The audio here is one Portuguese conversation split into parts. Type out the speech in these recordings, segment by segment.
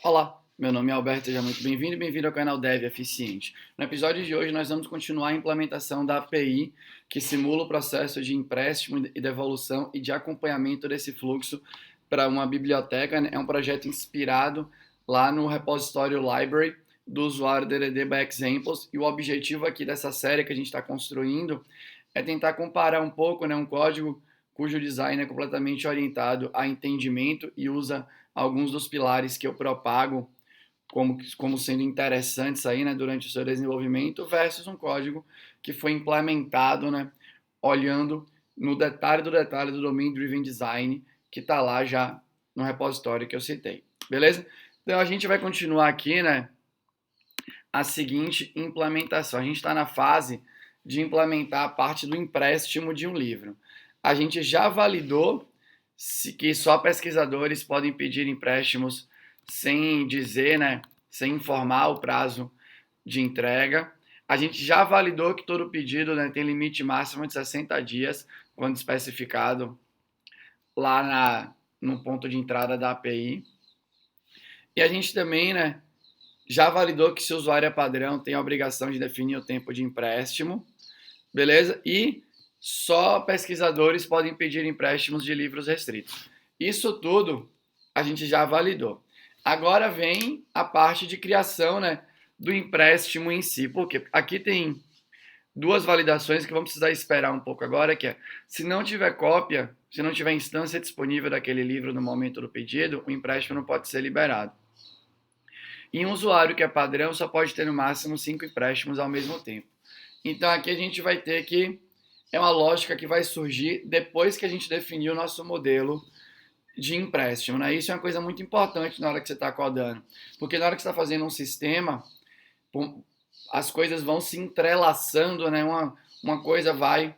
Olá, meu nome é Alberto, seja muito bem-vindo e bem-vindo ao canal Dev Eficiente. No episódio de hoje nós vamos continuar a implementação da API que simula o processo de empréstimo e devolução e de acompanhamento desse fluxo para uma biblioteca, né? É um projeto inspirado lá no repositório Library do usuário DDD by Examples, e o objetivo aqui dessa série que a gente está construindo é tentar comparar um pouco, né, um código cujo design é completamente orientado a entendimento e usa alguns dos pilares que eu propago como sendo interessantes aí, né, durante o seu desenvolvimento, versus um código que foi implementado, né, olhando no detalhe do Domain Driven Design, que está lá já no repositório que eu citei. Beleza? Então a gente vai continuar aqui, né, a seguinte implementação. A gente está na fase de implementar a parte do empréstimo de um livro. A gente já validou que só pesquisadores podem pedir empréstimos sem dizer, né, sem informar o prazo de entrega. A gente já validou que todo pedido, né, tem limite máximo de 60 dias, quando especificado lá no ponto de entrada da API. E a gente também, né, já validou que se o usuário é padrão, tem a obrigação de definir o tempo de empréstimo, beleza? E só pesquisadores podem pedir empréstimos de livros restritos. Isso tudo a gente já validou. Agora vem a parte de criação, né, do empréstimo em si, porque aqui tem duas validações que vamos precisar esperar um pouco agora, que é, se não tiver cópia, se não tiver instância disponível daquele livro no momento do pedido, o empréstimo não pode ser liberado. E um usuário que é padrão só pode ter no máximo 5 empréstimos ao mesmo tempo. Então aqui a gente vai ter que, é uma lógica que vai surgir depois que a gente definir o nosso modelo de empréstimo, né? Isso é uma coisa muito importante na hora que você está codando, porque na hora que você está fazendo um sistema, as coisas vão se entrelaçando, né? Uma coisa vai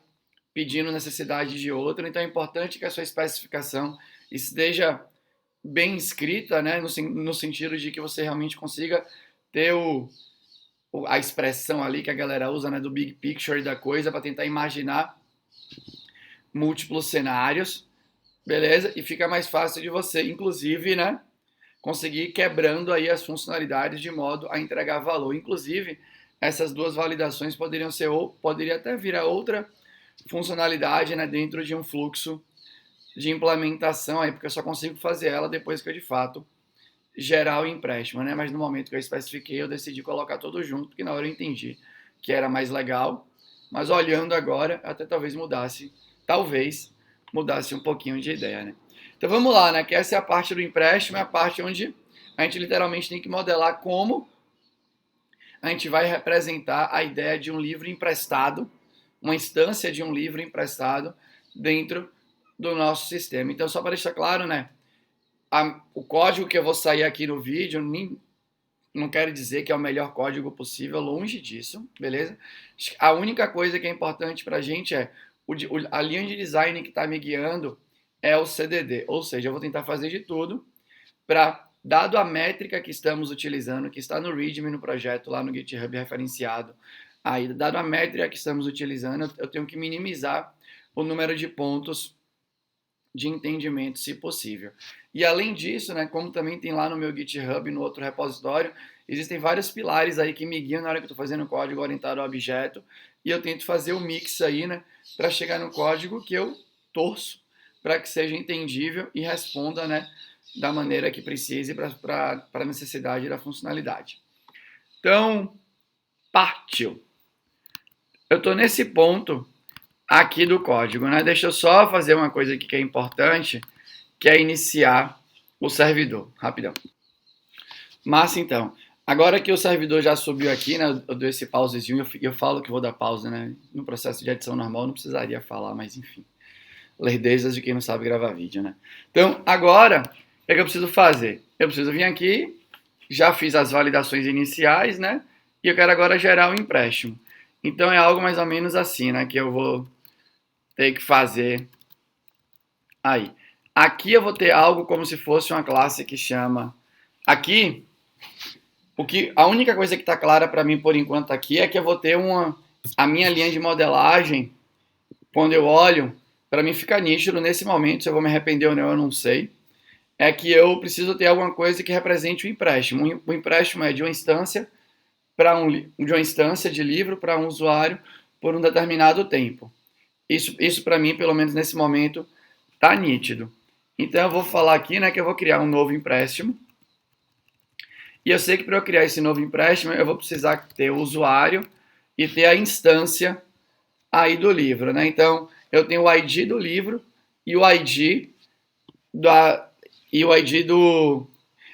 pedindo necessidade de outra, então é importante que a sua especificação esteja bem escrita, né? No sentido de que você realmente consiga ter a expressão ali que a galera usa, né, do big picture da coisa para tentar imaginar múltiplos cenários, beleza? E fica mais fácil de você, inclusive, né, conseguir quebrando aí as funcionalidades de modo a entregar valor. Inclusive, essas duas validações poderiam ser, ou poderia até virar outra funcionalidade, né, dentro de um fluxo de implementação aí, porque eu só consigo fazer ela depois que eu de fato gerar o empréstimo, né? Mas no momento que eu especifiquei, eu decidi colocar tudo junto, porque na hora eu entendi que era mais legal. Mas olhando agora, até talvez mudasse um pouquinho de ideia, né? Então vamos lá, né? Que essa é a parte do empréstimo, é a parte onde a gente literalmente tem que modelar como a gente vai representar a ideia de um livro emprestado, uma instância de um livro emprestado dentro do nosso sistema. Então, só para deixar claro, né? O código que eu vou sair aqui no vídeo não quero dizer que é o melhor código possível, longe disso, beleza? A única coisa que é importante para a gente é a linha de design que está me guiando é o CDD, ou seja, eu vou tentar fazer de tudo para, dado a métrica que estamos utilizando, que está no README no projeto, lá no GitHub referenciado, aí, dado a métrica que estamos utilizando, eu tenho que minimizar o número de pontos de entendimento, se possível. E além disso, né, como também tem lá no meu GitHub, no outro repositório, existem vários pilares aí que me guiam na hora que eu estou fazendo código orientado ao objeto, e eu tento fazer o mix aí, né, para chegar no código que eu torço para que seja entendível e responda, né, da maneira que precise para a necessidade da funcionalidade. Então, partiu. Eu estou nesse ponto aqui do código, né? Deixa eu só fazer uma coisa aqui que é importante, que é iniciar o servidor, rapidão. Mas então, agora que o servidor já subiu aqui, né? Eu dou esse pausezinho, eu falo que vou dar pausa, né? No processo de edição normal não precisaria falar, mas enfim. Lerdezas de quem não sabe gravar vídeo, né? Então, agora, o que é que eu preciso fazer? Eu preciso vir aqui, já fiz as validações iniciais, né? E eu quero agora gerar o empréstimo. Então, é algo mais ou menos assim, né? Que eu vou ter que fazer aí. Aqui eu vou ter algo como se fosse uma classe que chama... Aqui, a única coisa que está clara para mim por enquanto aqui é que eu vou ter a minha linha de modelagem, quando eu olho, para mim fica nítido nesse momento, se eu vou me arrepender ou não, eu não sei. é que eu preciso ter alguma coisa que represente o empréstimo. O empréstimo é de uma instância de uma instância de livro para um usuário por um determinado tempo. Isso para mim, pelo menos nesse momento, tá nítido. Então eu vou falar aqui, né, que eu vou criar um novo empréstimo. E eu sei que para eu criar esse novo empréstimo, eu vou precisar ter o usuário e ter a instância aí do livro, né? Então, eu tenho o ID do livro e o ID do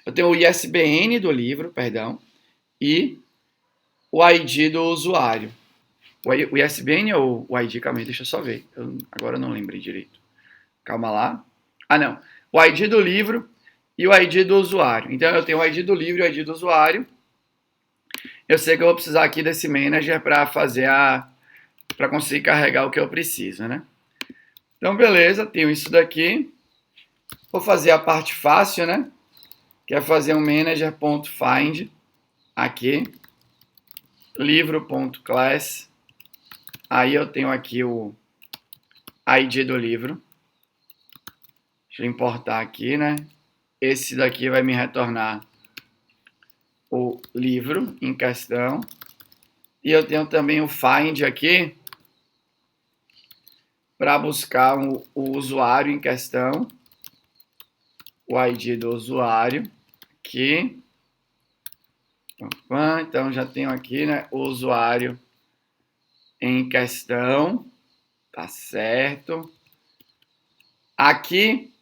eu tenho o ISBN do livro, perdão, e o ID do usuário. O ISBN ou o ID? Calma aí, deixa eu só ver. Agora eu não lembrei direito. Calma lá. Ah, não. O ID do livro e o ID do usuário. Então, eu tenho o ID do livro e o ID do usuário. Eu sei que eu vou precisar aqui desse manager para para conseguir carregar o que eu preciso, né? Então, beleza, tenho isso daqui. Vou fazer a parte fácil, né? Que é fazer um manager.find aqui, livro.class. Aí eu tenho aqui o ID do livro. Deixa eu importar aqui, né? Esse daqui vai me retornar o livro em questão. E eu tenho também o find aqui para buscar o usuário em questão, o ID do usuário aqui. Então já tenho aqui, né, o usuário em questão, tá certo. Aqui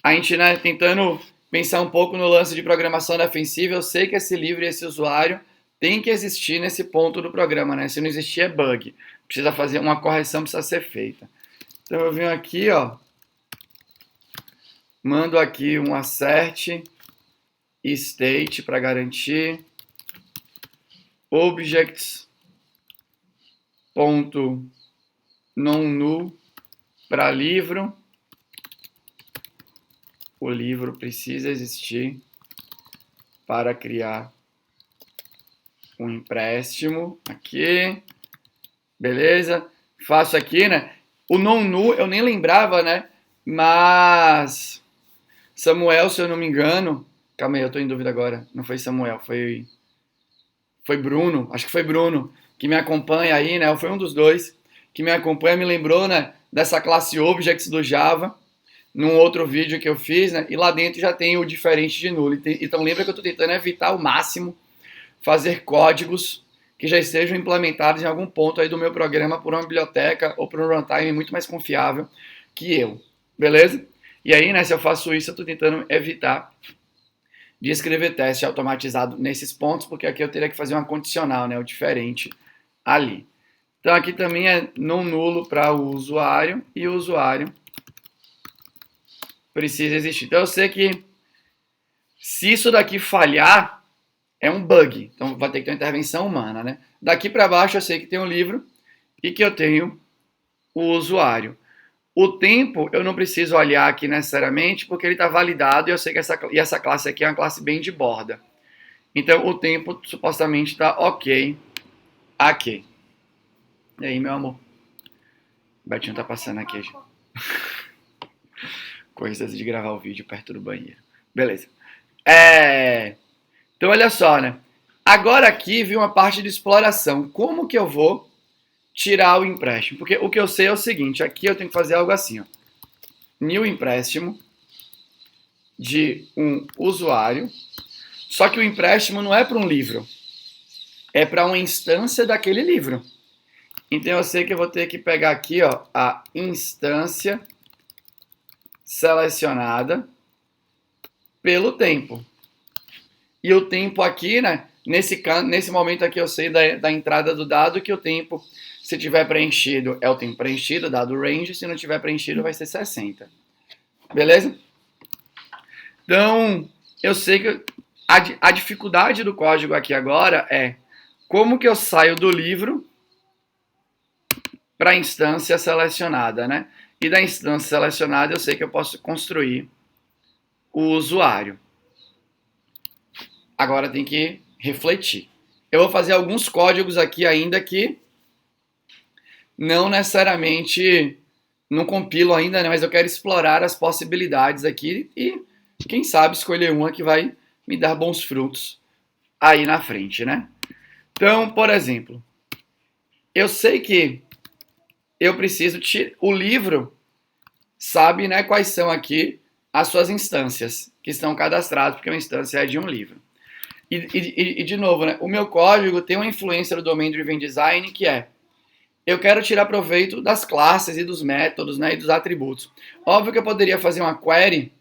a gente, né, tentando pensar um pouco no lance de programação defensiva, eu sei que esse livro e esse usuário tem que existir nesse ponto do programa, né? Se não existir é bug. Precisa fazer uma correção, precisa ser feita. Então eu venho aqui, ó, mando aqui um assert state para garantir objects ponto non null para livro. O livro precisa existir para criar um empréstimo aqui, beleza? Faço aqui, né? O non null eu nem lembrava, né? Mas Samuel, se eu não me engano, calma aí, eu tô em dúvida agora. Não foi Samuel, foi Bruno, acho que foi Bruno, que me acompanha aí, né? Foi um dos dois que me acompanha, me lembrou, né, dessa classe Objects do Java, num outro vídeo que eu fiz, né? E lá dentro já tem o diferente de nulo. Então lembra que eu tô tentando evitar ao máximo fazer códigos que já estejam implementados em algum ponto aí do meu programa por uma biblioteca ou por um runtime muito mais confiável que eu, beleza? E aí, né, se eu faço isso, eu estou tentando evitar de escrever teste automatizado nesses pontos, porque aqui eu teria que fazer uma condicional, né, o diferente ali. Então aqui também é não nulo para o usuário e o usuário precisa existir. Então eu sei que se isso daqui falhar, é um bug. Então vai ter que ter uma intervenção humana, né? Daqui para baixo eu sei que tem um livro e que eu tenho o usuário. O tempo eu não preciso olhar aqui necessariamente porque ele está validado e eu sei que essa classe aqui é uma classe bem de borda. Então o tempo supostamente está ok aqui. E aí, meu amor? O Betinho tá passando aqui. Coisas de gravar o vídeo perto do banheiro. Beleza. Então olha só, né? Agora aqui vem uma parte de exploração. Como que eu vou tirar o empréstimo? Porque o que eu sei é o seguinte, aqui eu tenho que fazer algo assim, ó. New empréstimo de um usuário. Só que o empréstimo não é para um livro. É para uma instância daquele livro. Então eu sei que eu vou ter que pegar aqui, ó, a instância selecionada pelo tempo. E o tempo aqui, né? Nesse momento aqui eu sei da entrada do dado que o tempo, se tiver preenchido, é o tempo preenchido, dado range, se não tiver preenchido vai ser 60. Beleza? Então, eu sei que a dificuldade do código aqui agora é como que eu saio do livro para a instância selecionada, né? E da instância selecionada eu sei que eu posso construir o usuário. Agora tem que refletir. Eu vou fazer alguns códigos aqui ainda que não necessariamente não compilo ainda, né? Mas eu quero explorar as possibilidades aqui e quem sabe escolher uma que vai me dar bons frutos aí na frente, né? Então, por exemplo, eu sei que eu preciso o livro sabe, né, quais são aqui as suas instâncias que estão cadastradas, porque uma instância é de um livro. E de novo, né, o meu código tem uma influência do Domain Driven Design que é eu quero tirar proveito das classes e dos métodos, né, e dos atributos. Óbvio que eu poderia fazer uma query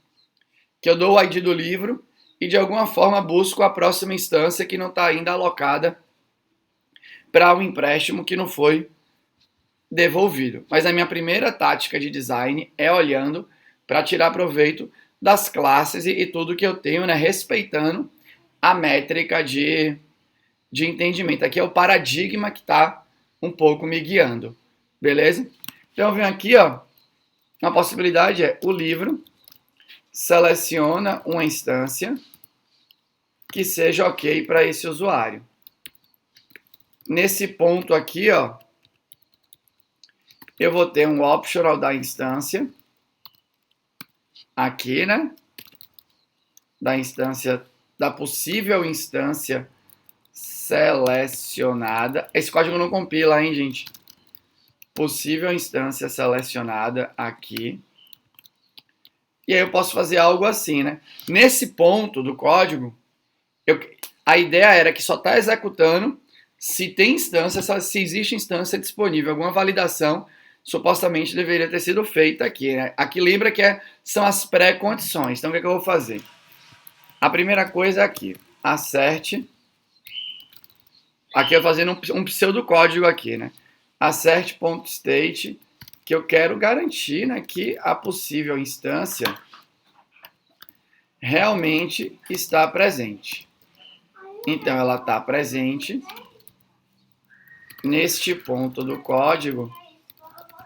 que eu dou o ID do livro e de alguma forma busco a próxima instância que não está ainda alocada para um empréstimo que não foi devolvido. Mas a minha primeira tática de design é olhando para tirar proveito das classes e tudo que eu tenho, né, respeitando a métrica de entendimento. Aqui é o paradigma que está um pouco me guiando, beleza? Então eu venho aqui, ó, uma possibilidade é o livro seleciona uma instância que seja ok para esse usuário. Nesse ponto aqui, ó, eu vou ter um optional da instância, aqui, né? Da instância, da possível instância selecionada. Esse código não compila, hein, gente? Possível instância selecionada aqui. E aí eu posso fazer algo assim, né? Nesse ponto do código, a ideia era que só está executando se tem instância, se existe instância disponível, alguma validação supostamente deveria ter sido feita aqui, né? Aqui lembra que são as pré-condições. Então o que eu vou fazer? A primeira coisa é aqui, acerte. Aqui eu fazendo um pseudocódigo aqui, né? Acerte.state, que eu quero garantir, né, que a possível instância realmente está presente. Então ela está presente. Neste ponto do código,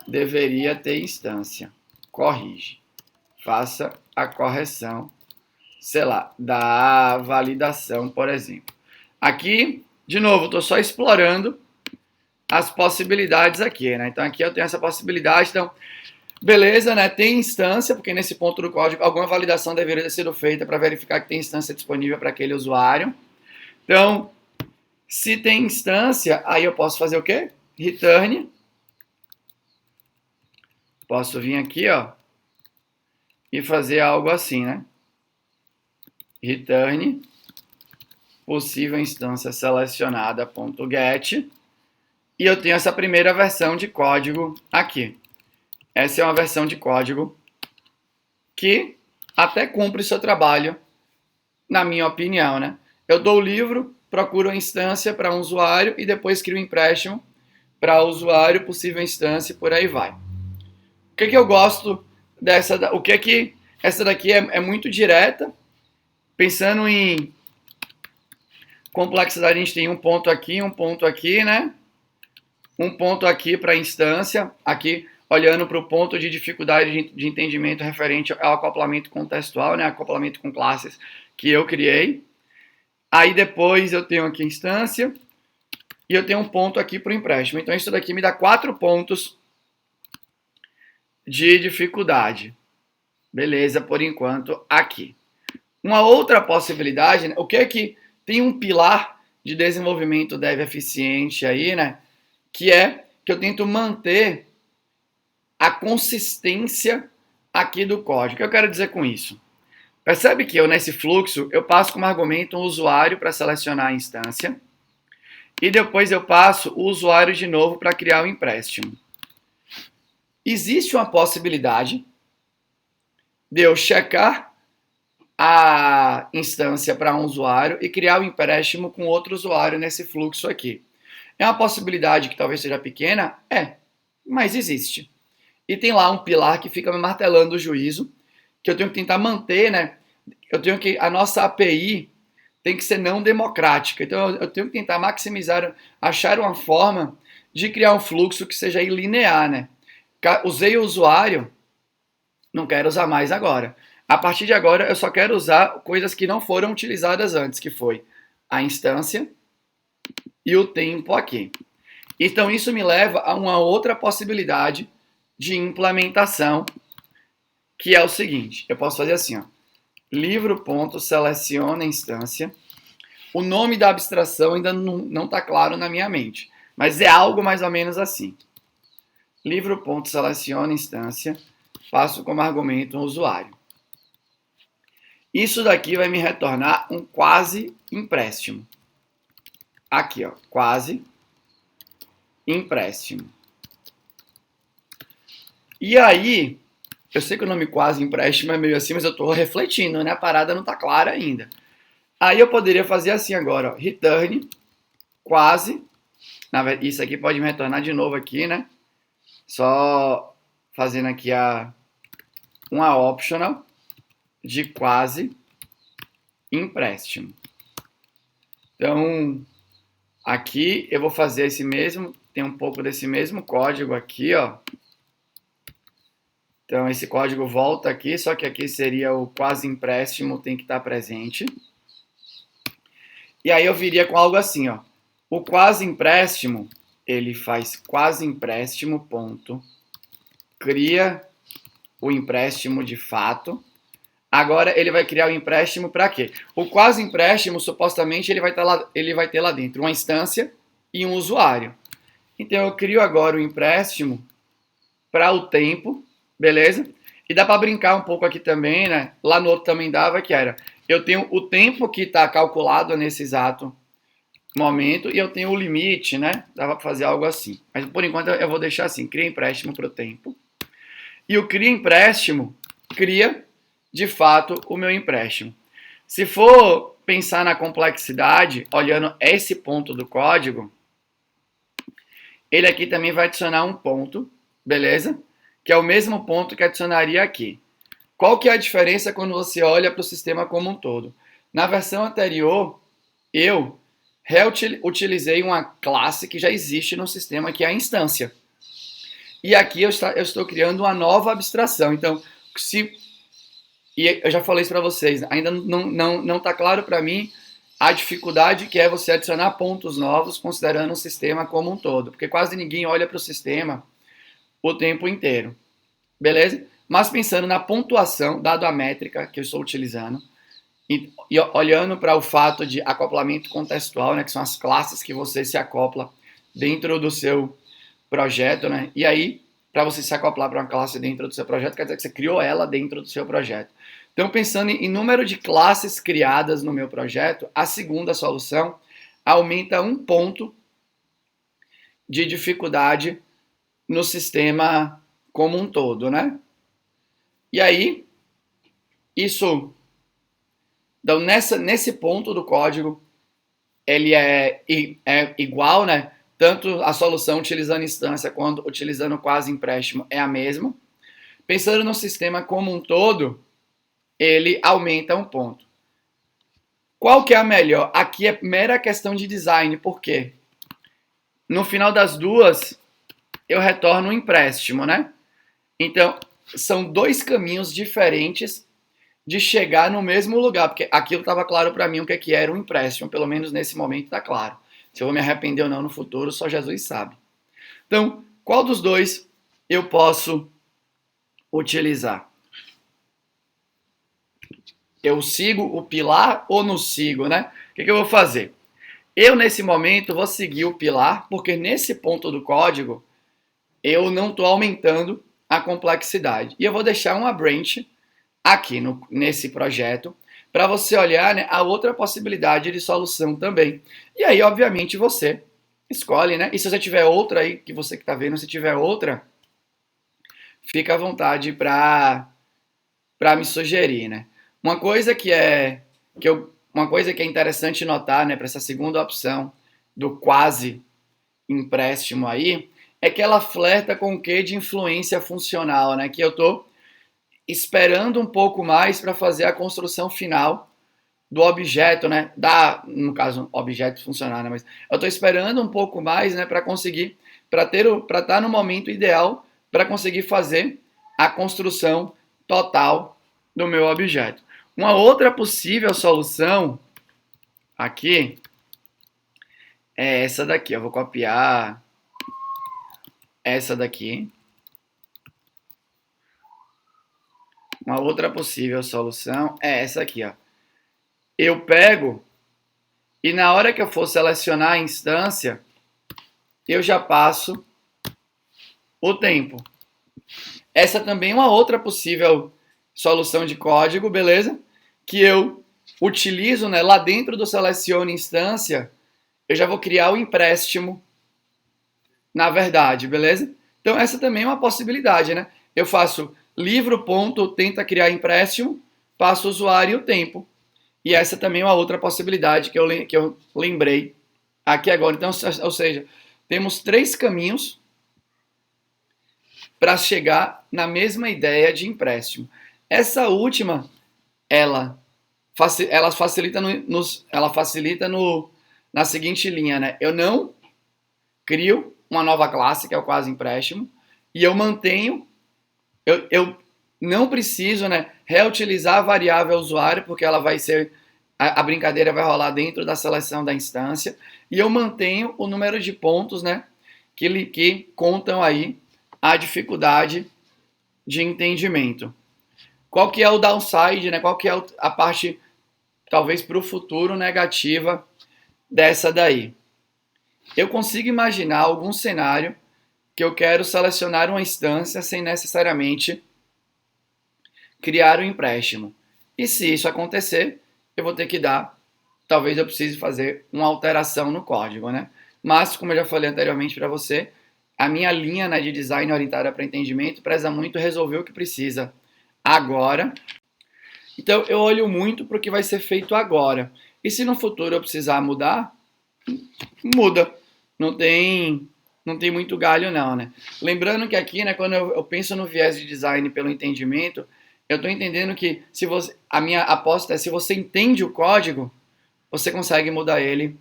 deveria ter instância. Corrige. Faça a correção, sei lá, da validação, por exemplo. Aqui, de novo, estou só explorando as possibilidades aqui, né? Então aqui eu tenho essa possibilidade, então, beleza, né? Tem instância, porque nesse ponto do código alguma validação deveria ter sido feita para verificar que tem instância disponível para aquele usuário. Então, se tem instância, aí eu posso fazer o quê? Return. Posso vir aqui, ó, e fazer algo assim, né? Return possível instância selecionada.get e eu tenho essa primeira versão de código aqui. Essa é uma versão de código que até cumpre o seu trabalho, na minha opinião, né? Eu dou o livro, procuro a instância para um usuário e depois crio um empréstimo para o usuário, possível instância e por aí vai. O que eu gosto dessa? O que essa daqui é muito direta. Pensando em complexidade, a gente tem um ponto aqui, né? Um ponto aqui para instância, aqui olhando para o ponto de dificuldade de entendimento referente ao acoplamento contextual, né? Acoplamento com classes que eu criei. Aí depois eu tenho aqui instância e eu tenho um ponto aqui para o empréstimo. Então isso daqui me dá 4 pontos de dificuldade. Beleza, por enquanto aqui. Uma outra possibilidade, né? O que é que tem um pilar de desenvolvimento dev eficiente aí, né? Que é que eu tento manter a consistência aqui do código. O que eu quero dizer com isso? Percebe que eu, nesse fluxo, eu passo como argumento um usuário para selecionar a instância e depois eu passo o usuário de novo para criar o empréstimo. Existe uma possibilidade de eu checar a instância para um usuário e criar o empréstimo com outro usuário nesse fluxo aqui. É uma possibilidade que talvez seja pequena? É, mas existe. E tem lá um pilar que fica me martelando o juízo, que eu tenho que tentar manter, né? A nossa API tem que ser não democrática. Então eu tenho que tentar maximizar, achar uma forma de criar um fluxo que seja linear, né? Usei o usuário, não quero usar mais agora. A partir de agora, eu só quero usar coisas que não foram utilizadas antes, que foi a instância e o tempo aqui. Então, isso me leva a uma outra possibilidade de implementação, que é o seguinte. Eu posso fazer assim, ó. livro.seleciona instância. O nome da abstração ainda não está claro na minha mente, mas é algo mais ou menos assim. Livro.seleciona instância, passo como argumento um usuário. Isso daqui vai me retornar um quase empréstimo. Aqui, ó, quase empréstimo. E aí, eu sei que o nome quase empréstimo é meio assim, mas eu estou refletindo, né? A parada não está clara ainda. Aí eu poderia fazer assim agora, ó, return quase. Isso aqui pode me retornar de novo aqui, né? Só fazendo aqui uma optional de quase empréstimo. Então, aqui eu vou fazer esse mesmo, tem um pouco desse mesmo código aqui, ó. Então, esse código volta aqui, só que aqui seria o quase empréstimo, tem que estar presente. E aí eu viria com algo assim, ó. O quase empréstimo, ele faz quase empréstimo, ponto. Cria o empréstimo de fato. Agora ele vai criar o empréstimo para quê? O quase empréstimo, supostamente, ele vai ter lá dentro uma instância e um usuário. Então eu crio agora o empréstimo para o tempo, beleza? E dá para brincar um pouco aqui também, né? Lá no outro também dava, que era, eu tenho o tempo que está calculado nesse exato momento e eu tenho o limite, né? Dava para fazer algo assim. Mas por enquanto eu vou deixar assim, cria empréstimo para o tempo. E o cria empréstimo cria, de fato, o meu empréstimo. Se for pensar na complexidade, olhando esse ponto do código, ele aqui também vai adicionar um ponto, beleza? Que é o mesmo ponto que adicionaria aqui. Qual que é a diferença quando você olha para o sistema como um todo? Na versão anterior, eu reutilizei uma classe que já existe no sistema, que é a instância. E aqui eu estou criando uma nova abstração. Então, e eu já falei isso para vocês, ainda não está claro para mim a dificuldade que é você adicionar pontos novos considerando o sistema como um todo, porque quase ninguém olha para o sistema o tempo inteiro, beleza? Mas pensando na pontuação, dado a métrica que eu estou utilizando, e olhando para o fato de acoplamento contextual, né, que são as classes que você se acopla dentro do seu projeto, né? E aí, para você se acoplar para uma classe dentro do seu projeto, quer dizer que você criou ela dentro do seu projeto. Então, pensando em número de classes criadas no meu projeto, a segunda solução aumenta um ponto de dificuldade no sistema como um todo, né? E aí, isso, então nesse ponto do código, ele é igual, né? Tanto a solução utilizando instância quanto utilizando quase empréstimo é a mesma. Pensando no sistema como um todo, ele aumenta um ponto. Qual que é a melhor? Aqui é mera questão de design, por quê? No final das duas, eu retorno um empréstimo, né? Então, são dois caminhos diferentes de chegar no mesmo lugar, porque aquilo estava claro para mim o que era um empréstimo, pelo menos nesse momento está claro. Se eu vou me arrepender ou não no futuro, só Jesus sabe. Então, qual dos dois eu posso utilizar? Eu sigo o pilar ou não sigo, né? O que eu vou fazer? Eu, nesse momento, vou seguir o pilar, porque nesse ponto do código, eu não estou aumentando a complexidade. E eu vou deixar uma branch aqui nesse projeto, para você olhar, né, a outra possibilidade de solução também. E aí, obviamente, você escolhe, né? E se você tiver outra aí, que você que está vendo, se tiver outra, fica à vontade para me sugerir, né? Uma coisa uma coisa que é interessante notar, né, para essa segunda opção do quase empréstimo aí, é que ela flerta com o que de influência funcional, né? Que eu estou esperando um pouco mais para fazer a construção final do objeto, né? No caso, objeto funcional, né? Mas eu estou esperando um pouco mais, né, para conseguir, para estar no momento ideal para conseguir fazer a construção total do meu objeto. Uma outra possível solução aqui é essa daqui. Eu vou copiar essa daqui. Uma outra possível solução é essa aqui, ó. Eu pego e na hora que eu for selecionar a instância, eu já passo o tempo. Essa também é uma outra possível solução de código, beleza? Que eu utilizo, né, lá dentro do selecione instância, eu já vou criar o empréstimo, na verdade, beleza? Então essa também é uma possibilidade, né? Eu faço livro ponto, tenta criar empréstimo, passo o usuário e o tempo. E essa também é uma outra possibilidade que eu lembrei aqui agora. Então, ou seja, temos 3 caminhos para chegar na mesma ideia de empréstimo. Essa última, ela facilita, na seguinte linha, né? Eu não crio uma nova classe, que é o quase empréstimo, e eu mantenho, eu não preciso, né, reutilizar a variável usuário, porque ela vai ser, a brincadeira vai rolar dentro da seleção da instância, e eu mantenho o número de pontos, né, que contam aí a dificuldade de entendimento. Qual que é o downside, né? Qual que é a parte, talvez para o futuro, negativa dessa daí? Eu consigo imaginar algum cenário que eu quero selecionar uma instância sem necessariamente criar um empréstimo. E se isso acontecer, eu vou ter que talvez eu precise fazer uma alteração no código, né? Mas, como eu já falei anteriormente para você, a minha linha, né, de design orientada para entendimento preza muito resolver o que precisa agora. Então, eu olho muito para o que vai ser feito agora. E se no futuro eu precisar mudar, muda. Não tem muito galho não, né? Lembrando que aqui, né, quando eu penso no viés de design pelo entendimento, eu estou entendendo que a minha aposta é se você entende o código, você consegue mudar ele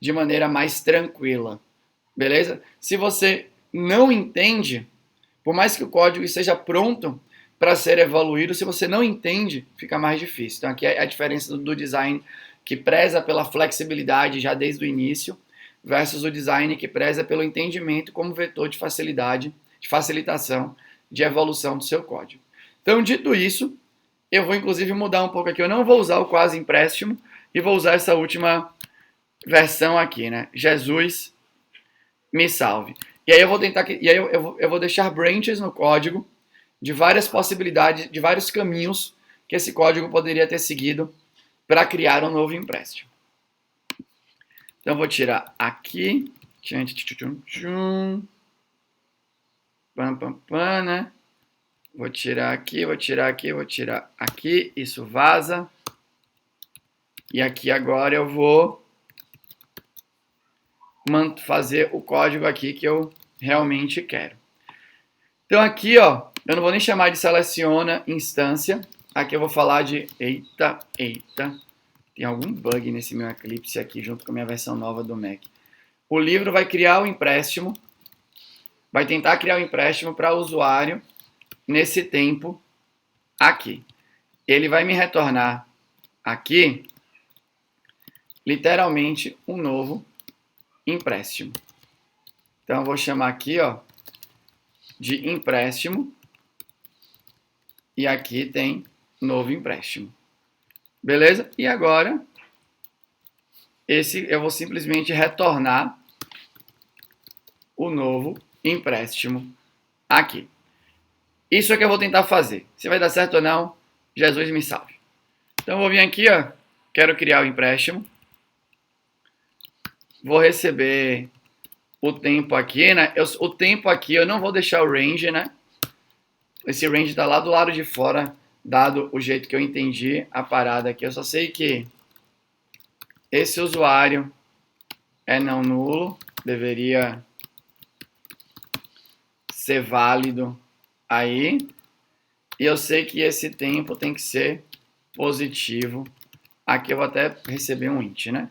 de maneira mais tranquila, beleza? Se você não entende, por mais que o código esteja pronto para ser evoluído, se você não entende, fica mais difícil. Então aqui é a diferença do design que preza pela flexibilidade já desde o início, versus o design que preza pelo entendimento como vetor de facilidade, de facilitação, de evolução do seu código. Então, dito isso, eu vou inclusive mudar um pouco aqui. Eu não vou usar o quase empréstimo e vou usar essa última versão aqui, né? Jesus me salve. E aí eu vou tentar, e aí eu vou deixar branches no código de várias possibilidades, de vários caminhos que esse código poderia ter seguido para criar um novo empréstimo. Então eu vou tirar aqui, né? Vou tirar aqui, vou tirar aqui, vou tirar aqui, isso vaza. E aqui agora eu vou fazer o código aqui que eu realmente quero. Então aqui, ó, eu não vou nem chamar de seleciona instância. Aqui eu vou falar de eita, tem algum bug nesse meu Eclipse aqui junto com a minha versão nova do Mac. O livro vai criar o empréstimo, vai tentar criar o empréstimo para o usuário nesse tempo aqui. Ele vai me retornar aqui literalmente um novo empréstimo. Então eu vou chamar aqui, ó, de empréstimo e aqui tem novo empréstimo. Beleza? E agora eu vou simplesmente retornar o novo empréstimo aqui. Isso é que eu vou tentar fazer. Se vai dar certo ou não, Jesus me salve. Então eu vou vir aqui, ó, quero criar o empréstimo. Vou receber o tempo aqui, né? O tempo aqui eu não vou deixar o range, né? Esse range está lá do lado de fora, dado o jeito que eu entendi a parada aqui. Eu só sei que esse usuário é não nulo, deveria ser válido aí. E eu sei que esse tempo tem que ser positivo. Aqui eu vou até receber um int, né?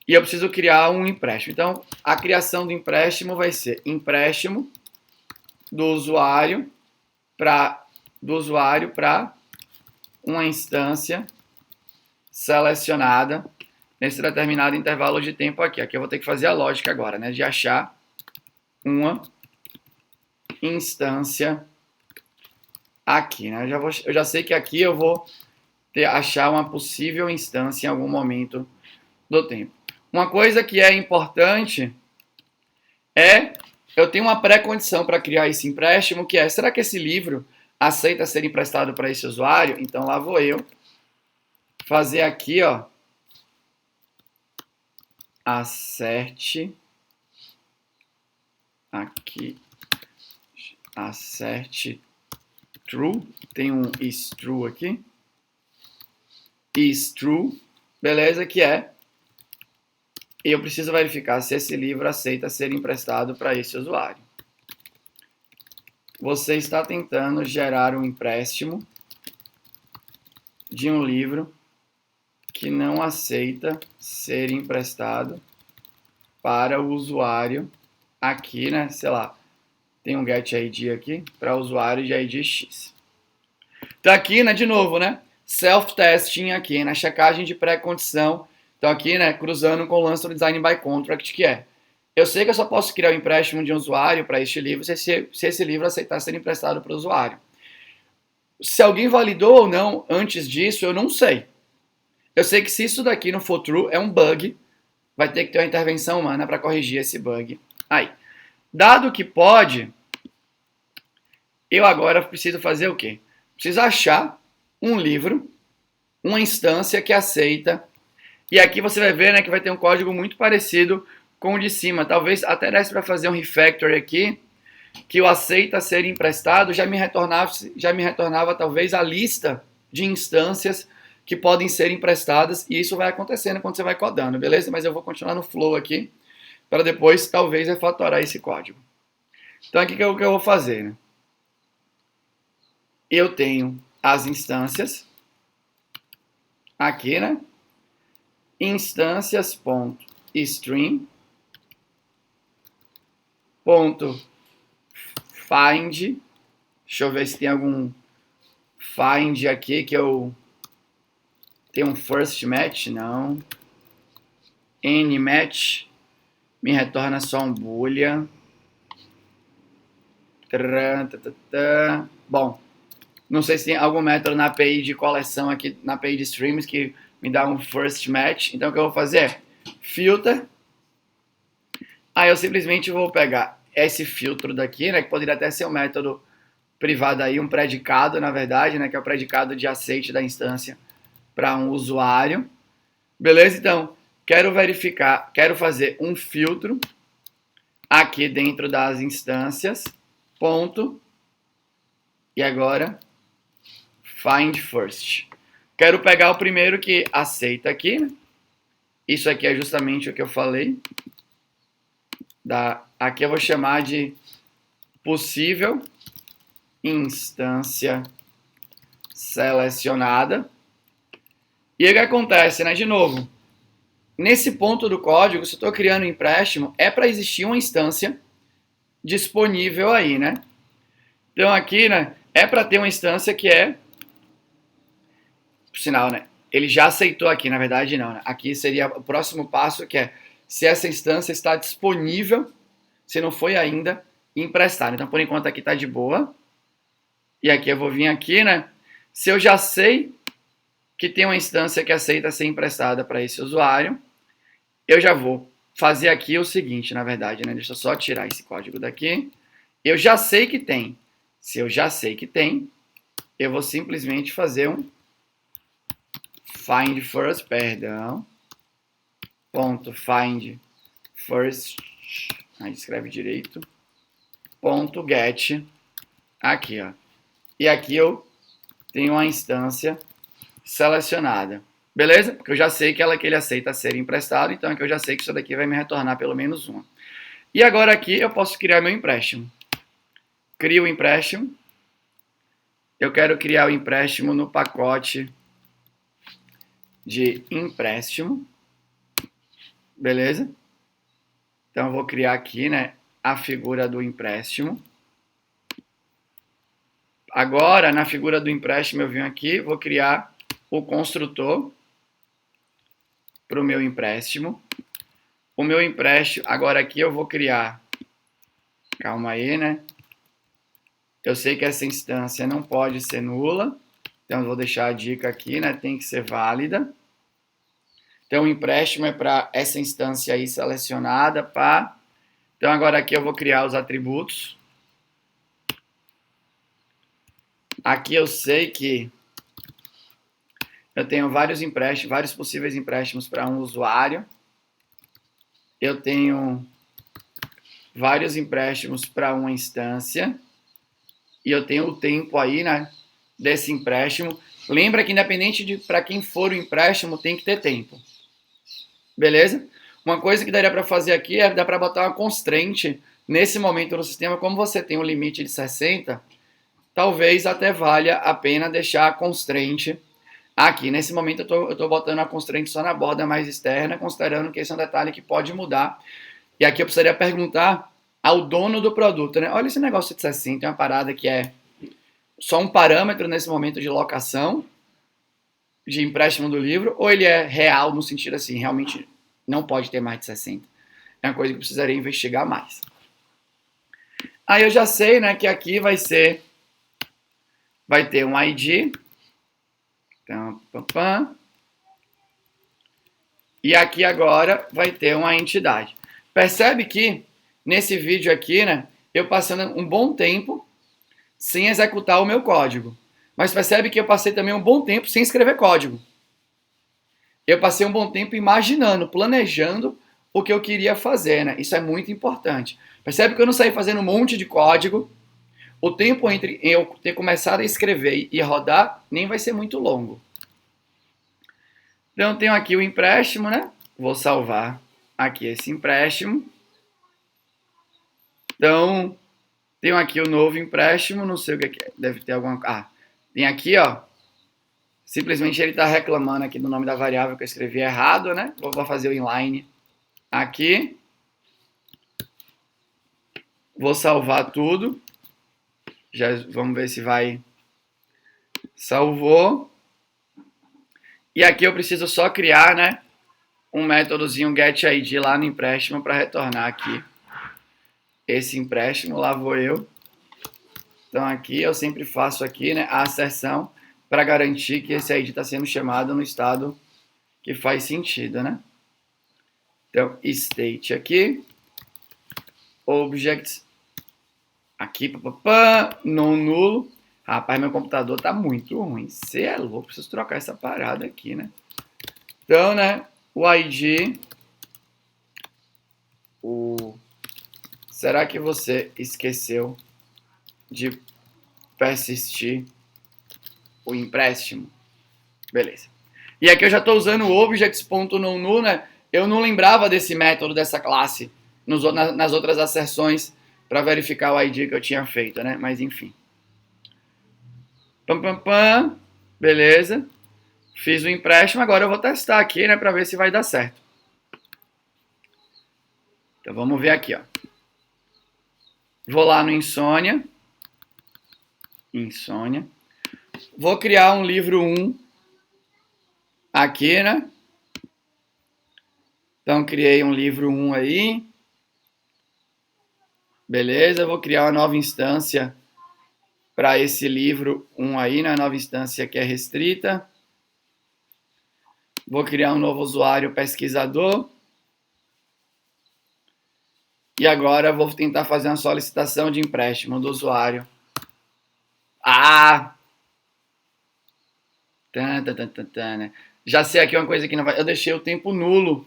E eu preciso criar um empréstimo. Então, a criação do empréstimo vai ser empréstimo do usuário para uma instância selecionada nesse determinado intervalo de tempo aqui. Aqui eu vou ter que fazer a lógica agora, né? De achar uma instância aqui, né? Eu já sei que aqui eu vou achar uma possível instância em algum momento do tempo. Uma coisa que é importante é, eu tenho uma pré-condição para criar esse empréstimo, que é, será que esse livro aceita ser emprestado para esse usuário? Então lá vou eu fazer aqui, ó, acerte, aqui, acerte true, tem um is true aqui, is true, beleza, que é, eu preciso verificar se esse livro aceita ser emprestado para esse usuário. Você está tentando gerar um empréstimo de um livro que não aceita ser emprestado para o usuário aqui, né? Sei lá, tem um getID aqui para usuário de ID X. Então aqui, né, de novo, né? Self-testing aqui, na checagem de pré-condição. Então aqui, né, cruzando com o lance do Design by Contract, que é, eu sei que eu só posso criar o empréstimo de um usuário para este livro se esse livro aceitar ser emprestado para o usuário. Se alguém validou ou não antes disso, eu não sei. Eu sei que se isso daqui não for true, é um bug, vai ter que ter uma intervenção humana para corrigir esse bug. Aí, dado que pode, eu agora preciso fazer o quê? Preciso achar um livro, uma instância que aceita. E aqui você vai ver, né, que vai ter um código muito parecido com o de cima. Talvez até desse para fazer um refactor aqui, que o aceita ser emprestado já me retornava talvez a lista de instâncias que podem ser emprestadas, e isso vai acontecendo quando você vai codando, beleza? Mas eu vou continuar no flow aqui, para depois talvez refatorar esse código. Então aqui que é o que eu vou fazer, né? Eu tenho as instâncias aqui, né? Instâncias.stream .find, deixa eu ver se tem algum find aqui que eu tem um first match, não. Any match me retorna só um boolean. Bom, não sei se tem algum método na API de coleção aqui, na API de streams, que me dá um first match. Então o que eu vou fazer é filter. Aí eu simplesmente vou pegar esse filtro daqui, né, que poderia até ser um método privado aí, um predicado, na verdade, né, que é o predicado de aceite da instância para um usuário. Beleza? Então, quero verificar, quero fazer um filtro aqui dentro das instâncias, ponto, e agora find first. Quero pegar o primeiro que aceita aqui, né? Isso aqui é justamente o que eu falei. Aqui eu vou chamar de possível instância selecionada. E aí o que acontece, né? De novo, nesse ponto do código, se eu estou criando um empréstimo, é para existir uma instância disponível aí, né? Então aqui, né, é para ter uma instância que é, por sinal, né, ele já aceitou aqui, na verdade não, né? Aqui seria o próximo passo, que é se essa instância está disponível, se não foi ainda emprestada. Então por enquanto aqui está de boa. E aqui eu vou vir aqui, né? Se eu já sei que tem uma instância que aceita ser emprestada para esse usuário, eu já vou fazer aqui o seguinte, na verdade, né? Deixa eu só tirar esse código daqui. Eu já sei que tem. Se eu já sei que tem, eu vou simplesmente fazer um find first, perdão, ponto find first, aí escreve direito, ponto get, aqui, ó. E aqui eu tenho uma instância selecionada. Beleza? Porque eu já sei que ele aceita ser emprestado, então aqui eu já sei que isso daqui vai me retornar pelo menos uma. E agora aqui eu posso criar meu empréstimo. Crio o empréstimo. Eu quero criar o empréstimo no pacote de empréstimo. Beleza? Então eu vou criar aqui, né, a figura do empréstimo. Agora, na figura do empréstimo, eu venho aqui, vou criar o construtor para o meu empréstimo. O meu empréstimo, agora aqui eu vou criar, calma aí, né? Eu sei que essa instância não pode ser nula, então eu vou deixar a dica aqui, né? Tem que ser válida. Então o empréstimo é para essa instância aí selecionada, pá. Então agora aqui eu vou criar os atributos. Aqui eu sei que eu tenho vários empréstimos, vários possíveis empréstimos para um usuário. Eu tenho vários empréstimos para uma instância. E eu tenho o tempo aí, né, desse empréstimo. Lembra que independente de para quem for o empréstimo, tem que ter tempo. Beleza? Uma coisa que daria para fazer aqui é dar para botar uma constraint nesse momento no sistema, como você tem um limite de 60, talvez até valha a pena deixar a constraint aqui. Nesse momento eu tô botando a constraint só na borda mais externa, considerando que esse é um detalhe que pode mudar. E aqui eu precisaria perguntar ao dono do produto, né? Olha esse negócio de 60, tem uma parada que é só um parâmetro nesse momento de locação, de empréstimo do livro, ou ele é real no sentido assim, realmente não pode ter mais de 60. É uma coisa que eu precisaria investigar mais. Aí eu já sei, né, que aqui vai ter um ID. Então, e aqui agora vai ter uma entidade. Percebe que nesse vídeo aqui, né, eu passando um bom tempo sem executar o meu código. Mas percebe que eu passei também um bom tempo sem escrever código. Eu passei um bom tempo imaginando, planejando o que eu queria fazer, né? Isso é muito importante. Percebe que eu não saí fazendo um monte de código. O tempo entre eu ter começado a escrever e rodar nem vai ser muito longo. Então, eu tenho aqui o empréstimo, né? Vou salvar aqui esse empréstimo. Então, tenho aqui o novo empréstimo, não sei o que é. Deve ter alguma... Ah, tem aqui, ó. Simplesmente ele está reclamando aqui do nome da variável que eu escrevi errado, né? Vou fazer o inline aqui. Vou salvar tudo. Já vamos ver se vai. Salvou. E aqui eu preciso só criar, né, um métodozinho getID lá no empréstimo para retornar aqui esse empréstimo. Lá vou eu. Então aqui eu sempre faço aqui, né, a asserção para garantir que esse ID está sendo chamado no estado que faz sentido, né? Então state aqui, object aqui, não nulo. Rapaz, meu computador tá muito ruim. Você é louco, preciso trocar essa parada aqui, né? Então, né, o ID, será que você esqueceu de persistir o empréstimo? Beleza. E aqui eu já estou usando o objects.noNull, né? Eu não lembrava desse método, dessa classe, nas outras asserções para verificar o ID que eu tinha feito, né? Mas enfim. Beleza. Fiz o empréstimo, agora eu vou testar aqui, né, para ver se vai dar certo. Então vamos ver aqui, ó. Vou lá no Insônia. Vou criar um livro 1 aqui, né? Então criei um livro 1 aí. Beleza, vou criar uma nova instância para esse livro 1 aí, né? Nova instância que é restrita. Vou criar um novo usuário pesquisador. E agora vou tentar fazer uma solicitação de empréstimo do usuário. Ah! Né? Já sei aqui uma coisa que não vai... Eu deixei o tempo nulo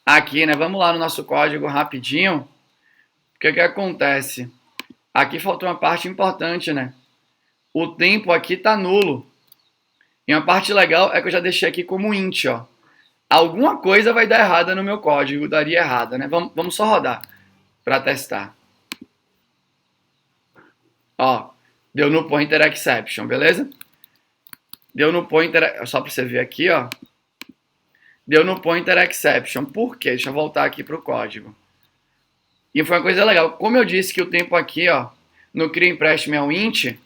aqui, né? Vamos lá no nosso código rapidinho. O que acontece? Aqui faltou uma parte importante, né? O tempo aqui tá nulo. E uma parte legal é que eu já deixei aqui como int, ó. Alguma coisa vai dar errada no meu código, daria errada, né? Vamos só rodar para testar. Ó, deu no pointer exception, beleza? Deu no pointer, só para você ver aqui, ó. Deu no pointer exception. Por quê? Deixa eu voltar aqui pro código. E foi uma coisa legal. Como eu disse que o tempo aqui, ó, no cria empréstimo é um int,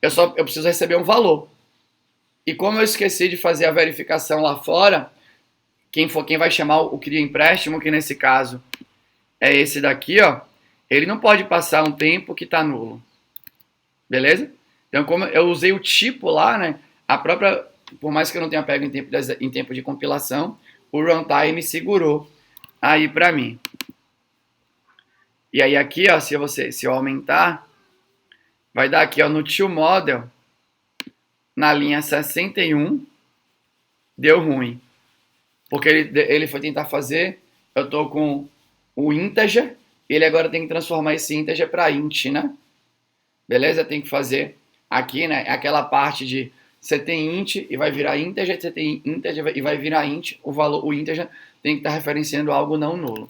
eu preciso receber um valor. E como eu esqueci de fazer a verificação lá fora, quem vai chamar o cria empréstimo, que nesse caso é esse daqui, ó, ele não pode passar um tempo que está nulo. Beleza? Então, como eu usei o tipo lá, né? A própria, por mais que eu não tenha pego em tempo de compilação, o runtime segurou aí para mim. E aí aqui, ó, se eu aumentar, vai dar aqui, ó, no toModel, na linha 61, deu ruim. Porque ele foi tentar fazer, eu tô com o integer, ele agora tem que transformar esse integer para int, né? Beleza? Tem que fazer aqui, né, aquela parte de você tem int e vai virar integer, você tem integer e vai virar int, o valor, o integer tem que estar referenciando algo não nulo.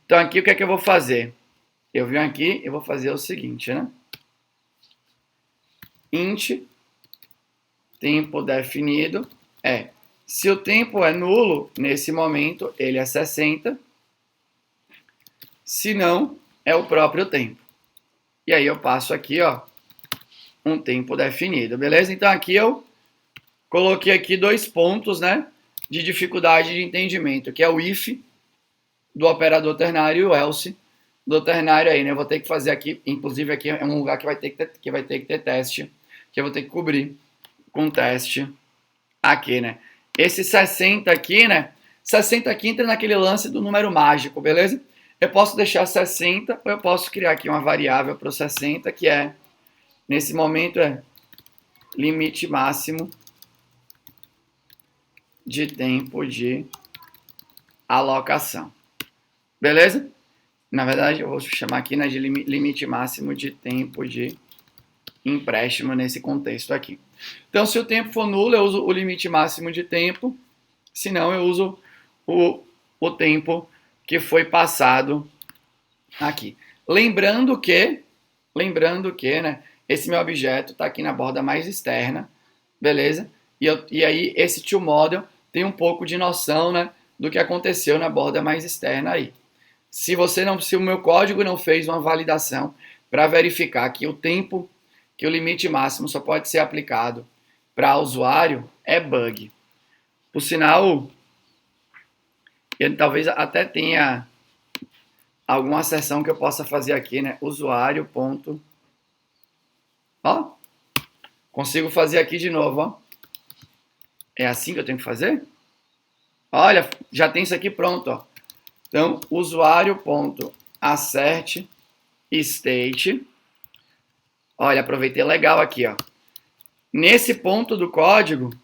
Então aqui o que é que eu vou fazer? Eu venho aqui e vou fazer o seguinte, né? Int tempo definido é, se o tempo é nulo, nesse momento ele é 60, se não, é o próprio tempo. E aí eu passo aqui, ó, um tempo definido, beleza? Então aqui eu coloquei aqui 2 pontos, né, de dificuldade de entendimento, que é o if do operador ternário e o else do ternário aí, né? Eu vou ter que fazer aqui, inclusive aqui é um lugar que vai ter que ter teste, que eu vou ter que cobrir com teste aqui, né? Esse 60 aqui, né? 60 aqui entra naquele lance do número mágico, beleza? Eu posso deixar 60 ou eu posso criar aqui uma variável para o 60 que é, nesse momento, é limite máximo de tempo de alocação. Beleza? Na verdade, eu vou chamar aqui, né, de limite máximo de tempo de empréstimo nesse contexto aqui. Então, se o tempo for nulo, eu uso o limite máximo de tempo. Se não, eu uso o tempo que foi passado aqui. Lembrando que, né, esse meu objeto está aqui na borda mais externa, beleza? E aí, esse toModel tem um pouco de noção, né, do que aconteceu na borda mais externa aí. Se o meu código não fez uma validação para verificar que o tempo, que o limite máximo só pode ser aplicado para usuário, é bug. Por sinal, ele talvez até tenha alguma acessão que eu possa fazer aqui, né? Usuário. Ó, consigo fazer aqui de novo, ó. É assim que eu tenho que fazer? Olha, já tem isso aqui pronto, ó. Então, usuário.assert state. Olha, aproveitei legal aqui, ó. Nesse ponto do código,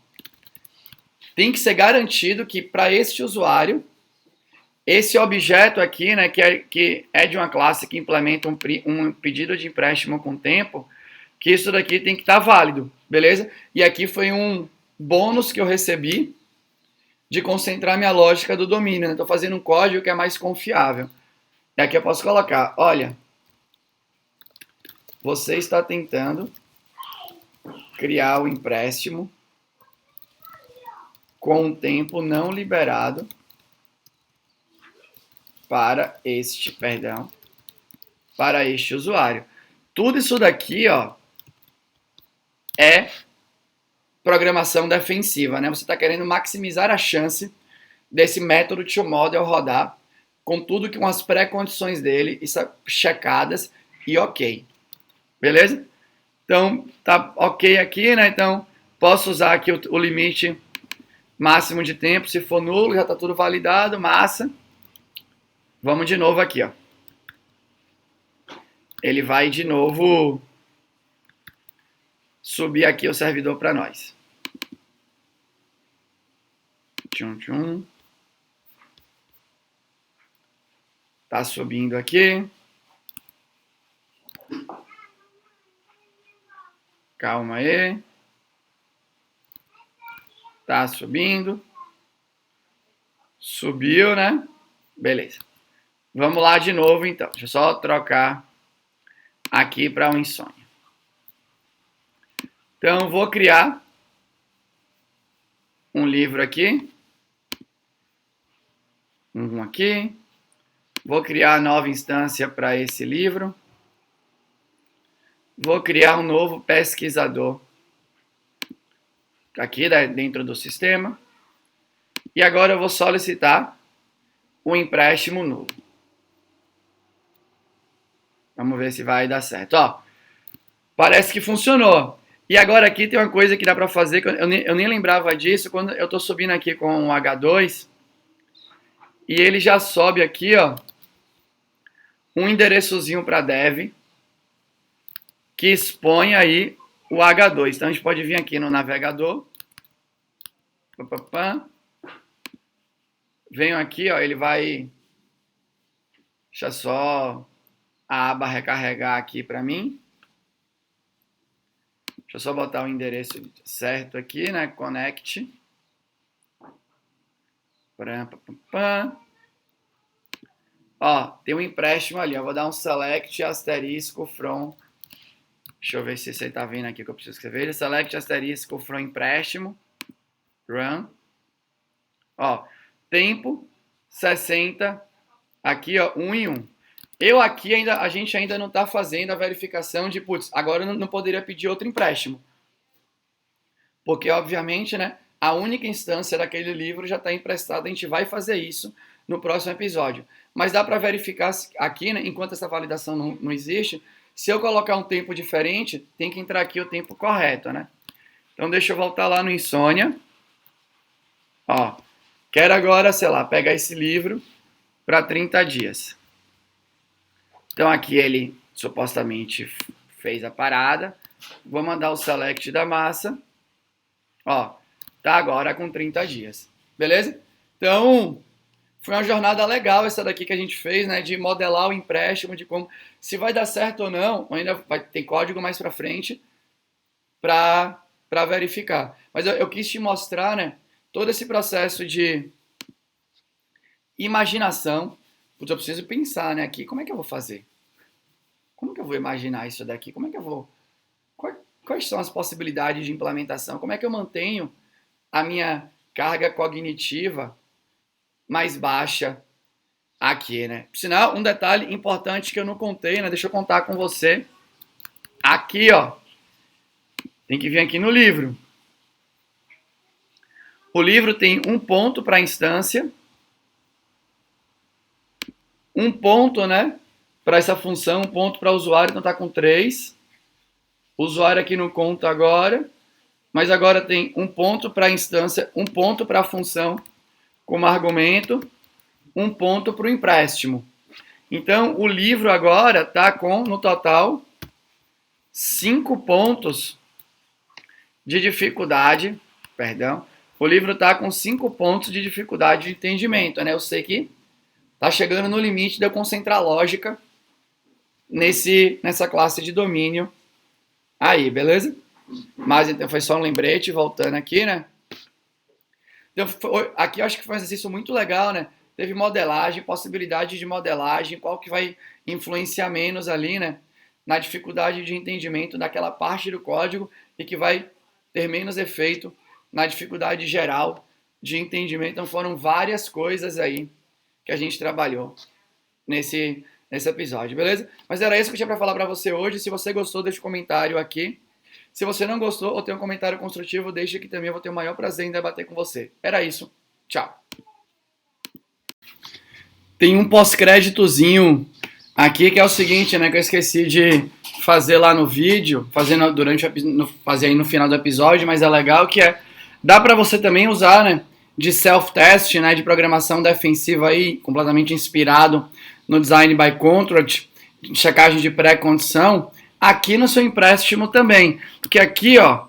tem que ser garantido que para este usuário, esse objeto aqui, né, que é de uma classe que implementa um pedido de empréstimo com tempo, que isso daqui tem que estar válido, beleza? E aqui foi um bônus que eu recebi de concentrar minha lógica do domínio. Estou fazendo um código que é mais confiável. E aqui eu posso colocar, olha, você está tentando criar o empréstimo com um tempo não liberado para este usuário. Tudo isso daqui, ó, é programação defensiva, né? Você está querendo maximizar a chance desse método toModel rodar com tudo com as pré-condições dele checadas e ok. Beleza? Então, tá ok aqui, né? Então, posso usar aqui o limite máximo de tempo. Se for nulo, já está tudo validado, massa. Vamos de novo aqui, ó. Ele vai de novo subir aqui o servidor para nós. Tchum, tchum. Tá subindo aqui. Calma aí. Tá subindo. Subiu, né? Beleza. Vamos lá de novo, então. Deixa eu só trocar aqui para um insônia. Então, vou criar um livro aqui. Um aqui. Vou criar nova instância para esse livro. Vou criar um novo pesquisador aqui dentro do sistema. E agora eu vou solicitar o empréstimo nulo. Vamos ver se vai dar certo. Ó, Parece que funcionou. E agora aqui tem uma coisa que dá para fazer, que eu nem lembrava disso, quando eu estou subindo aqui com o H2, e ele já sobe aqui, ó, um endereçozinho para dev, que expõe aí o H2. Então a gente pode vir aqui no navegador, venho aqui, ó, ele vai, deixa só a aba recarregar aqui para mim. Deixa eu só botar o endereço certo aqui, né? Connect. Ó, tem um empréstimo ali. Eu vou dar um select asterisco from. Deixa eu ver se você tá vendo aqui que eu preciso escrever. Select asterisco from empréstimo. Run. Ó, tempo 60. Aqui, ó, 1 em 1. A gente ainda não está fazendo a verificação de, putz, agora eu não poderia pedir outro empréstimo. Porque, obviamente, né, a única instância daquele livro já está emprestada, a gente vai fazer isso no próximo episódio. Mas dá para verificar aqui, né, enquanto essa validação não existe, se eu colocar um tempo diferente, tem que entrar aqui o tempo correto, né? Então, deixa eu voltar lá no Insônia. Ó, quero agora, sei lá, pegar esse livro para 30 dias. Então aqui ele supostamente fez a parada. Vou mandar o select da massa. Ó, tá agora com 30 dias. Beleza? Então, foi uma jornada legal essa daqui que a gente fez, né? De modelar o empréstimo, de como, se vai dar certo ou não, ainda vai ter código mais pra frente para verificar. Mas eu quis te mostrar, né? Todo esse processo de imaginação. Putz, eu preciso pensar, né, aqui, como é que eu vou fazer? Como que eu vou imaginar isso daqui? Como é que eu vou... Quais são as possibilidades de implementação? Como é que eu mantenho a minha carga cognitiva mais baixa aqui, né? Sinal, um detalhe importante que eu não contei, né, deixa eu contar com você. Aqui, ó, tem que vir aqui no livro. O livro tem um ponto para a instância, um ponto, né, para essa função, um ponto para o usuário, então está com 3. O usuário aqui não conta agora, mas agora tem um ponto para a instância, um ponto para a função como argumento, um ponto para o empréstimo. Então, o livro agora está com, no total, 5 pontos de dificuldade, perdão, o livro está com 5 pontos de dificuldade de entendimento, né? Eu sei que tá chegando no limite de eu concentrar lógica nessa classe de domínio aí, beleza? Mas então foi só um lembrete, voltando aqui, né? Então, aqui eu acho que foi um exercício muito legal, né? Teve modelagem, possibilidade de modelagem, qual que vai influenciar menos ali, né? Na dificuldade de entendimento daquela parte do código e que vai ter menos efeito na dificuldade geral de entendimento. Então foram várias coisas aí que a gente trabalhou nesse episódio, beleza? Mas era isso que eu tinha para falar para você hoje. Se você gostou, deixa um comentário aqui. Se você não gostou ou tem um comentário construtivo, deixa que também eu vou ter o maior prazer em debater com você. Era isso. Tchau. Tem um pós-créditozinho aqui que é o seguinte, né? Que eu esqueci de fazer lá no vídeo, fazer aí no final do episódio, mas é legal que dá para você também usar, né? De self-test, né, de programação defensiva aí, completamente inspirado no Design by Contract, checagem de pré-condição, aqui no seu empréstimo também. Porque aqui, ó,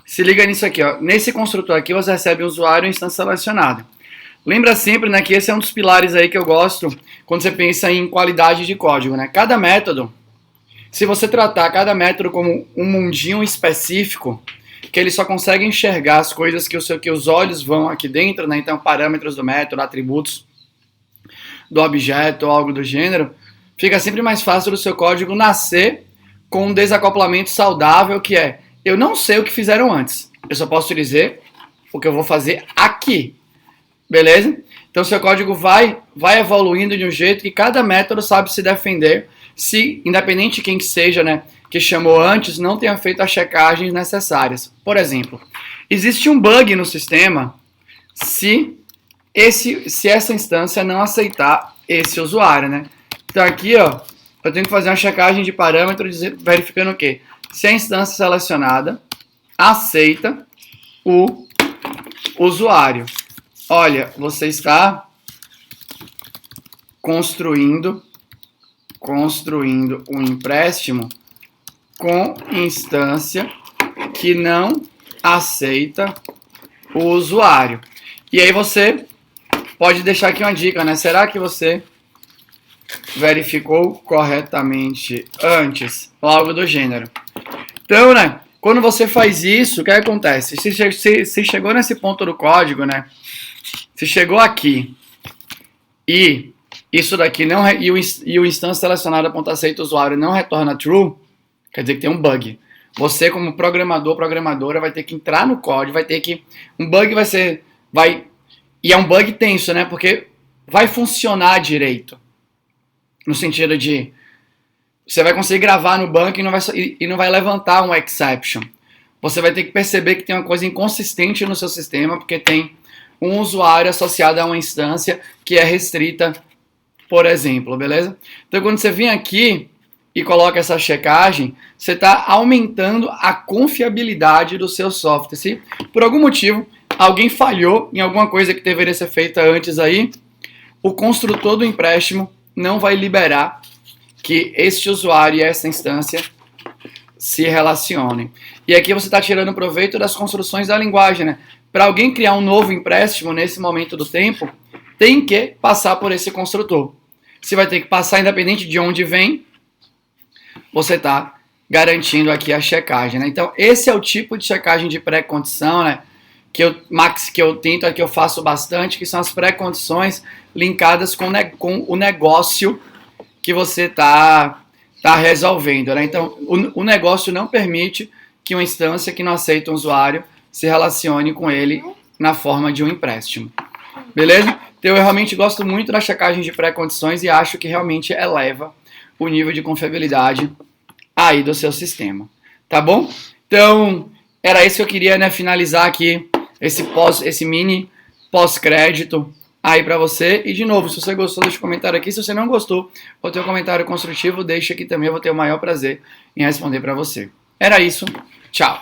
se liga nisso aqui, ó, nesse construtor aqui você recebe o usuário e instância selecionada. Lembra sempre, né, que esse é um dos pilares aí que eu gosto quando você pensa em qualidade de código, né? Cada método, se você tratar cada método como um mundinho específico, que ele só consegue enxergar as coisas que os olhos vão aqui dentro, né? Então, parâmetros do método, atributos do objeto ou algo do gênero, fica sempre mais fácil do seu código nascer com um desacoplamento saudável, que é, eu não sei o que fizeram antes, eu só posso te dizer o que eu vou fazer aqui, beleza? Então, seu código vai evoluindo de um jeito que cada método sabe se defender, se, independente de quem que seja, né, que chamou antes, não tenha feito as checagens necessárias. Por exemplo, existe um bug no sistema se essa instância não aceitar esse usuário, né? Então aqui, ó, eu tenho que fazer uma checagem de parâmetro verificando o quê? se a instância selecionada aceita o usuário. Olha, você está construindo um empréstimo com instância que não aceita o usuário. E aí você pode deixar aqui uma dica, né? Será que você verificou corretamente antes? Ou algo do gênero. Então, né? Quando você faz isso, o que acontece? Se chegou nesse ponto do código, né? Se chegou aqui e isso daqui não e o instância selecionada.aceita usuário não retorna true, quer dizer que tem um bug. Você, como programador, programadora, vai ter que entrar no código, vai ter que... Um bug e é um bug tenso, né? Porque vai funcionar direito. No sentido de... Você vai conseguir gravar no banco e não vai levantar um exception. Você vai ter que perceber que tem uma coisa inconsistente no seu sistema, porque tem um usuário associado a uma instância que é restrita, por exemplo, beleza? Então, quando você vem aqui e coloca essa checagem, você está aumentando a confiabilidade do seu software. Se por algum motivo alguém falhou em alguma coisa que deveria ser feita antes aí, o construtor do empréstimo não vai liberar que este usuário e essa instância se relacionem. E aqui você está tirando proveito das construções da linguagem, né? Para alguém criar um novo empréstimo nesse momento do tempo, tem que passar por esse construtor. Você vai ter que passar, independente de onde vem, você está garantindo aqui a checagem, né? Então, esse é o tipo de checagem de pré-condição, né? Que eu faço bastante, que são as pré-condições linkadas com o negócio que você tá resolvendo, né? Então, o negócio não permite que uma instância que não aceita um usuário se relacione com ele na forma de um empréstimo. Beleza? Então, eu realmente gosto muito da checagem de pré-condições e acho que realmente eleva o nível de confiabilidade aí do seu sistema. Tá bom? Então, era isso que eu queria, né, finalizar aqui esse mini pós-crédito aí pra você. E de novo, se você gostou, deixa um comentário aqui. Se você não gostou, ou tem um comentário construtivo, deixa aqui também. Eu vou ter o maior prazer em responder pra você. Era isso. Tchau.